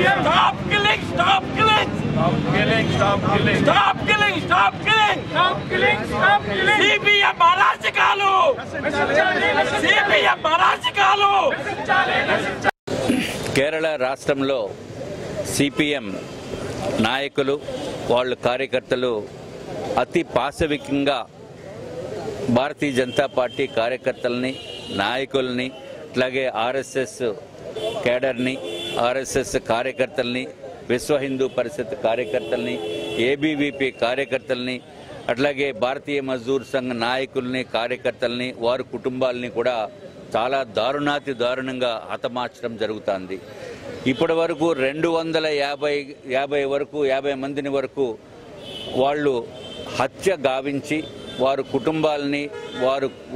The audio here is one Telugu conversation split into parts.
Stop killing! Stop killing! Stop killing! Stop killing! Stop killing! Stop killing! Stop killing! Stop killing! CPM అరాచకాలు! CPM అరాచకాలు! కేరళ రాష్ట్రంలో సిపిఎం నాయకులు వాళ్ళ కార్యకర్తలు అతి పాశవికంగా భారతీయ జనతా పార్టీ కార్యకర్తల్ని నాయకుల్ని అట్లాగే ఆర్ఎస్ఎస్ కేడర్ని ఆర్ఎస్ఎస్ కార్యకర్తల్ని విశ్వ హిందూ పరిషత్ కార్యకర్తల్ని ఏబీవీపీ కార్యకర్తల్ని అట్లాగే భారతీయ మజ్దూర్ సంఘ్ నాయకుల్ని కార్యకర్తల్ని వారి కుటుంబాలని కూడా చాలా దారుణంగా హతమార్చడం జరుగుతుంది. ఇప్పటి వరకు 250 మందిని వరకు వాళ్ళు హత్య గావించి వారి కుటుంబాలని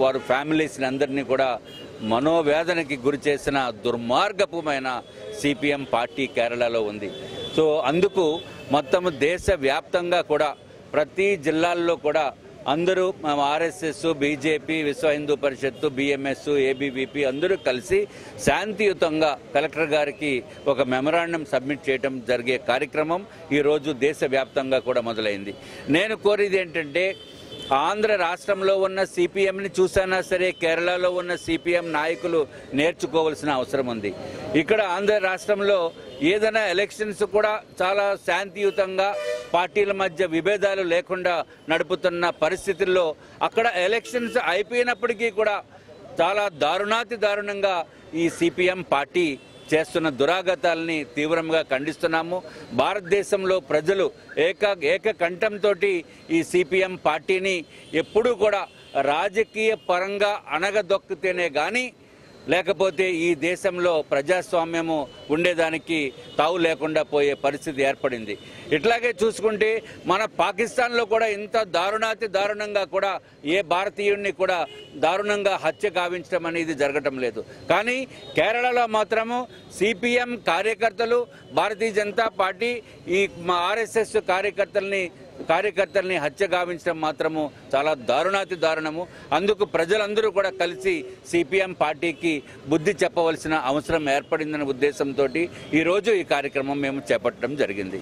వారు ఫ్యామిలీస్ని అందరినీ కూడా మనోవేదనకి గురి చేసిన దుర్మార్గపుమైన సిపిఎం పార్టీ కేరళలో ఉంది. సో అందుకు మొత్తం దేశవ్యాప్తంగా కూడా ప్రతి జిల్లాల్లో కూడా అందరూ ఆర్ఎస్ఎస్ బీజేపీ విశ్వ హిందూ పరిషత్తు బిఎంఎస్ ఏబీవీపీ అందరూ కలిసి శాంతియుతంగా కలెక్టర్ గారికి ఒక మెమరాండం సబ్మిట్ చేయడం జరిగే కార్యక్రమం ఈరోజు దేశవ్యాప్తంగా కూడా మొదలైంది. నేను కోరేది ఏంటంటే ఆంధ్ర రాష్ట్రంలో ఉన్న సిపిఎంని చూసినా సరే కేరళలో ఉన్న సిపిఎం నాయకులు నేర్చుకోవాల్సిన అవసరం ఉంది. ఇక్కడ ఆంధ్ర రాష్ట్రంలో ఏదైనా ఎలక్షన్స్ కూడా చాలా శాంతియుతంగా పార్టీల మధ్య విభేదాలు లేకుండా నడుపుతున్న పరిస్థితుల్లో అక్కడ ఎలక్షన్స్ అయిపోయినప్పటికీ కూడా చాలా దారుణంగా ఈ సిపిఎం పార్టీ చేస్తున్న దురాగతాలని తీవ్రంగా ఖండిస్తున్నాము. భారతదేశంలో ప్రజలు ఏకకంఠంతో ఈ సిపిఎం పార్టీని ఎప్పుడూ కూడా రాజకీయ పరంగా అణగదొక్కితేనే కానీ లేకపోతే ఈ దేశంలో ప్రజాస్వామ్యము ఉండేదానికి తావు లేకుండా పోయే పరిస్థితి ఏర్పడింది. ఇట్లాగే చూసుకుంటే మన పాకిస్తాన్లో కూడా ఇంత దారుణంగా కూడా ఏ భారతీయుడిని కూడా దారుణంగా హత్య గావించడం అనేది జరగటం లేదు. కానీ కేరళలో మాత్రము సిపిఎం కార్యకర్తలు భారతీయ జనతా పార్టీ ఈ ఆర్ఎస్ఎస్ కార్యకర్తల్ని హత్య గావించడం మాత్రము చాలా దారుణము. అందుకు ప్రజలందరూ కూడా కలిసి సిపిఎం పార్టీకి బుద్ధి చెప్పవలసిన అవసరం ఏర్పడిందనే ఉద్దేశంతో ఈరోజు ఈ కార్యక్రమం మేము చేపట్టడం జరిగింది.